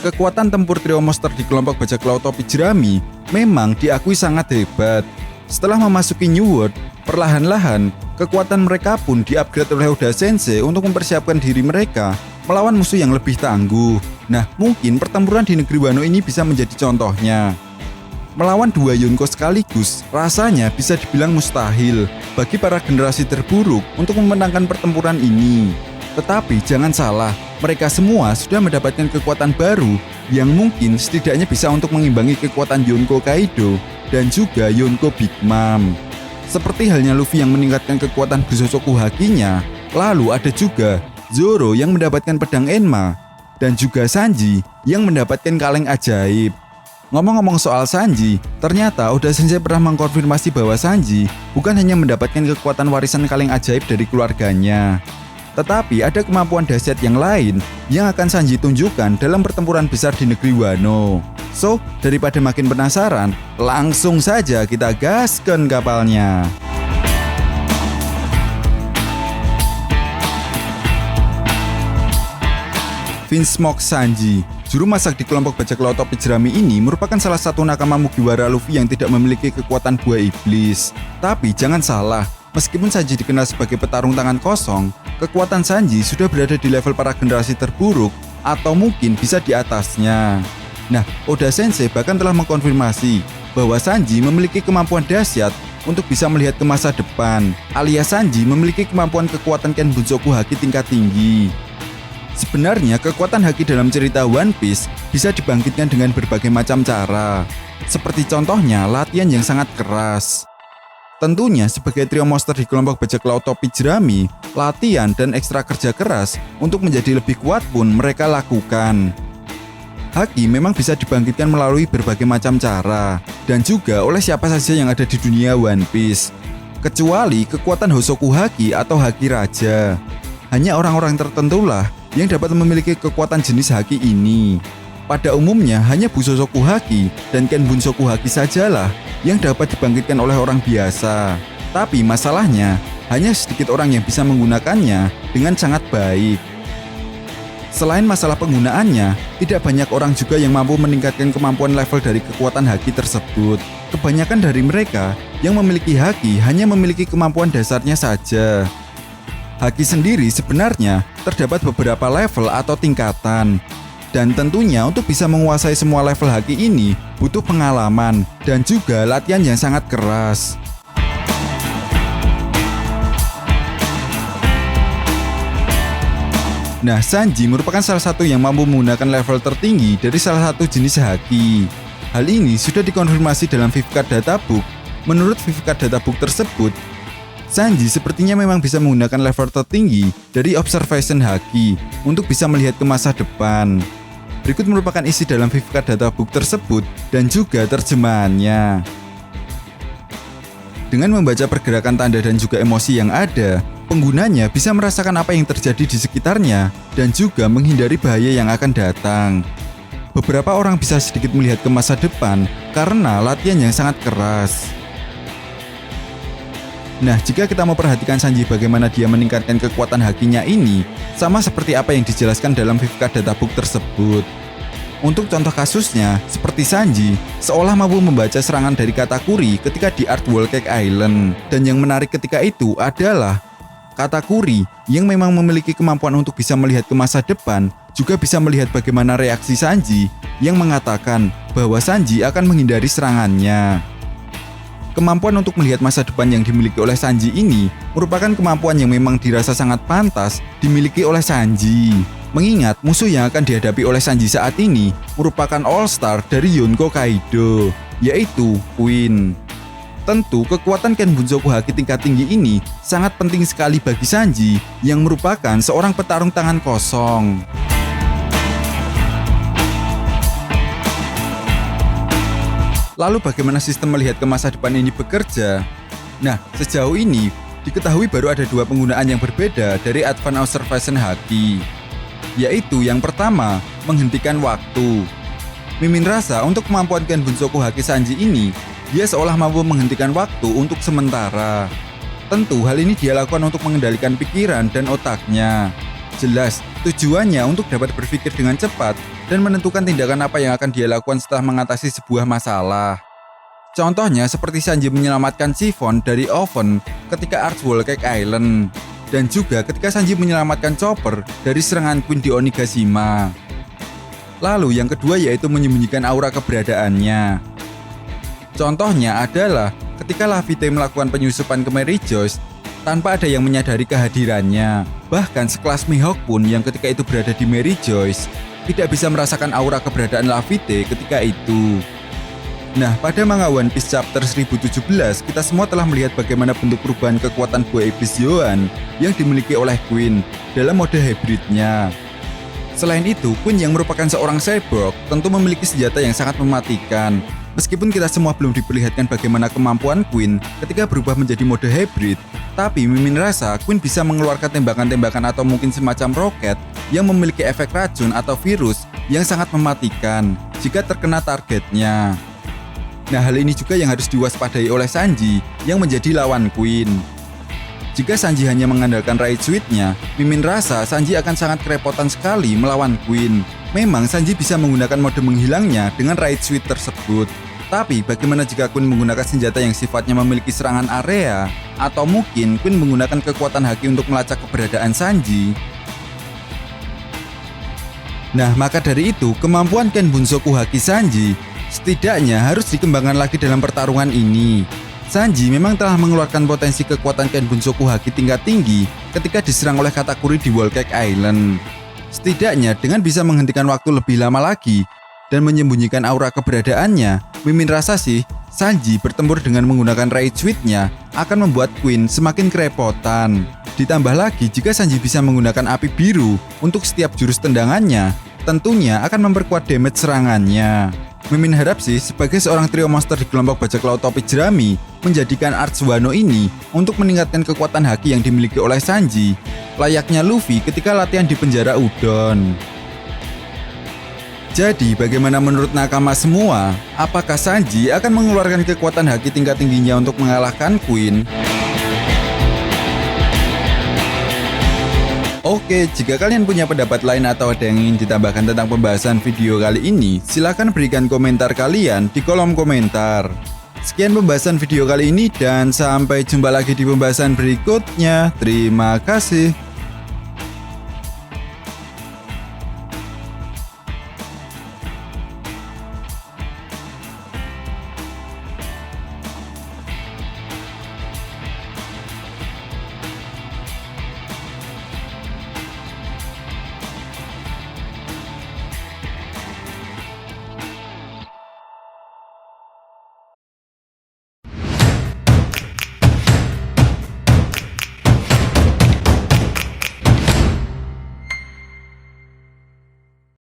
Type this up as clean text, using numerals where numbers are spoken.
kekuatan tempur trio monster di kelompok bajak laut topi jerami memang diakui sangat hebat. Setelah memasuki New World, perlahan-lahan kekuatan mereka pun di-upgrade oleh Oda Sensei untuk mempersiapkan diri mereka melawan musuh yang lebih tangguh. Nah, mungkin pertempuran di negeri Wano ini bisa menjadi contohnya. Melawan dua Yonko sekaligus rasanya bisa dibilang mustahil bagi para generasi terburuk untuk memenangkan pertempuran ini. Tetapi jangan salah, mereka semua sudah mendapatkan kekuatan baru yang mungkin setidaknya bisa untuk mengimbangi kekuatan Yonko Kaido dan juga Yonko Big Mom. Seperti halnya Luffy yang meningkatkan kekuatan Bushoku Haki-nya, lalu ada juga Zoro yang mendapatkan pedang Enma, dan juga Sanji yang mendapatkan kaleng ajaib. Ngomong-ngomong soal Sanji, ternyata Oda Sensei pernah mengkonfirmasi bahwa Sanji bukan hanya mendapatkan kekuatan warisan kaleng ajaib dari keluarganya, tetapi ada kemampuan dahsyat yang lain yang akan Sanji tunjukkan dalam pertempuran besar di negeri Wano. So, daripada makin penasaran, langsung saja kita gaskan kapalnya. Vinsmoke Sanji, juru masak di kelompok bajak laut topi jerami ini merupakan salah satu nakama Mugiwara Luffy yang tidak memiliki kekuatan buah iblis. Tapi jangan salah, meskipun Sanji dikenal sebagai petarung tangan kosong, kekuatan Sanji sudah berada di level para generasi terburuk atau mungkin bisa di atasnya. Nah, Oda Sensei bahkan telah mengkonfirmasi bahwa Sanji memiliki kemampuan dahsyat untuk bisa melihat ke masa depan, alias Sanji memiliki kemampuan kekuatan Ken Bunsoku Haki tingkat tinggi. Sebenarnya kekuatan haki dalam cerita One Piece bisa dibangkitkan dengan berbagai macam cara. Seperti contohnya latihan yang sangat keras. Tentunya sebagai trio monster di kelompok bajak laut topi jerami, latihan dan ekstra kerja keras untuk menjadi lebih kuat pun mereka lakukan. Haki memang bisa dibangkitkan melalui berbagai macam cara, dan juga oleh siapa saja yang ada di dunia One Piece. Kecuali kekuatan Hosoku Haki atau Haki Raja. Hanya orang-orang tertentulah yang dapat memiliki kekuatan jenis haki ini. Pada umumnya hanya Bushoku Haki dan Ken Bunsoku Haki sajalah yang dapat dibangkitkan oleh orang biasa. Tapi masalahnya, hanya sedikit orang yang bisa menggunakannya dengan sangat baik. Selain masalah penggunaannya, tidak banyak orang juga yang mampu meningkatkan kemampuan level dari kekuatan haki tersebut. Kebanyakan dari mereka yang memiliki haki hanya memiliki kemampuan dasarnya saja. Haki sendiri sebenarnya terdapat beberapa level atau tingkatan. Dan tentunya untuk bisa menguasai semua level haki ini butuh pengalaman dan juga latihan yang sangat keras. Nah, Sanji merupakan salah satu yang mampu menggunakan level tertinggi dari salah satu jenis haki. Hal ini sudah dikonfirmasi dalam Vivcard Databook. Menurut Vivcard Databook tersebut, Sanji sepertinya memang bisa menggunakan level tertinggi dari Observation Haki untuk bisa melihat ke masa depan. Berikut merupakan isi dalam Vivcard Databook tersebut dan juga terjemahannya. Dengan membaca pergerakan tanda dan juga emosi yang ada, penggunanya bisa merasakan apa yang terjadi di sekitarnya dan juga menghindari bahaya yang akan datang. Beberapa orang bisa sedikit melihat ke masa depan karena latihan yang sangat keras. Nah, jika kita memperhatikan Sanji bagaimana dia meningkatkan kekuatan hakinya ini, sama seperti apa yang dijelaskan dalam Vivcard Databook tersebut. Untuk contoh kasusnya, seperti Sanji, seolah mampu membaca serangan dari Katakuri ketika di Art Wall Cake Island. Dan yang menarik ketika itu adalah, Katakuri yang memang memiliki kemampuan untuk bisa melihat ke masa depan, juga bisa melihat bagaimana reaksi Sanji yang mengatakan bahwa Sanji akan menghindari serangannya. Kemampuan untuk melihat masa depan yang dimiliki oleh Sanji ini merupakan kemampuan yang memang dirasa sangat pantas dimiliki oleh Sanji. Mengingat musuh yang akan dihadapi oleh Sanji saat ini merupakan all-star dari Yonko Kaido, yaitu Queen. Tentu kekuatan Ken Bunsoku Haki tingkat tinggi ini sangat penting sekali bagi Sanji yang merupakan seorang petarung tangan kosong. Lalu bagaimana sistem melihat ke masa depan ini bekerja? Nah, sejauh ini diketahui baru ada dua penggunaan yang berbeda dari Advanced Observation Haki, yaitu yang pertama, menghentikan waktu. Mimin rasa untuk kemampuan Ken Bunsoku Haki Sanji ini, dia seolah mampu menghentikan waktu untuk sementara. Tentu hal ini dia lakukan untuk mengendalikan pikiran dan otaknya. Jelas, tujuannya untuk dapat berpikir dengan cepat dan menentukan tindakan apa yang akan dia lakukan setelah mengatasi sebuah masalah. Contohnya seperti Sanji menyelamatkan Chiffon dari oven ketika Arch Whole Cake Island, dan juga ketika Sanji menyelamatkan Chopper dari serangan Queen di Onigashima. Lalu yang kedua yaitu menyembunyikan aura keberadaannya. Contohnya adalah ketika Laffy melakukan penyusupan ke Mary Joyce tanpa ada yang menyadari kehadirannya. Bahkan sekelas Mihawk pun yang ketika itu berada di Mary Joyce tidak bisa merasakan aura keberadaan Laffy ketika itu. Nah, pada manga One Piece chapter 1017, kita semua telah melihat bagaimana bentuk perubahan kekuatan buah iblis Zoan yang dimiliki oleh Queen dalam mode hybridnya. Selain itu, Queen yang merupakan seorang cyborg tentu memiliki senjata yang sangat mematikan. Meskipun kita semua belum diperlihatkan bagaimana kemampuan Queen ketika berubah menjadi mode hybrid, tapi Mimin rasa Queen bisa mengeluarkan tembakan-tembakan atau mungkin semacam roket yang memiliki efek racun atau virus yang sangat mematikan jika terkena targetnya. Nah, hal ini juga yang harus diwaspadai oleh Sanji yang menjadi lawan Queen. Jika Sanji hanya mengandalkan Raid Suite-nya, Mimin rasa Sanji akan sangat kerepotan sekali melawan Queen. Memang Sanji bisa menggunakan mode menghilangnya dengan Raid Suite tersebut. Tapi bagaimana jika Queen menggunakan senjata yang sifatnya memiliki serangan area? Atau mungkin Queen menggunakan kekuatan haki untuk melacak keberadaan Sanji? Nah, maka dari itu, kemampuan Ken Bunsoku Haki Sanji setidaknya harus dikembangkan lagi dalam pertarungan ini. Sanji memang telah mengeluarkan potensi kekuatan Ken Bunsoku Haki tingkat tinggi ketika diserang oleh Katakuri di Whole Cake Island. Setidaknya dengan bisa menghentikan waktu lebih lama lagi dan menyembunyikan aura keberadaannya, Mimin rasa sih Sanji bertempur dengan menggunakan Raid Suite-nya akan membuat Queen semakin kerepotan. Ditambah lagi jika Sanji bisa menggunakan api biru untuk setiap jurus tendangannya, tentunya akan memperkuat damage serangannya. Mimin harap sih sebagai seorang trio monster di kelompok bajak laut topi jerami menjadikan Arch Wano ini untuk meningkatkan kekuatan haki yang dimiliki oleh Sanji, layaknya Luffy ketika latihan di penjara Udon. Jadi bagaimana menurut nakama semua? Apakah Sanji akan mengeluarkan kekuatan haki tingkat tingginya untuk mengalahkan Queen? Oke, jika kalian punya pendapat lain atau ada yang ingin ditambahkan tentang pembahasan video kali ini, silahkan berikan komentar kalian di kolom komentar. Sekian pembahasan video kali ini dan sampai jumpa lagi di pembahasan berikutnya. Terima kasih.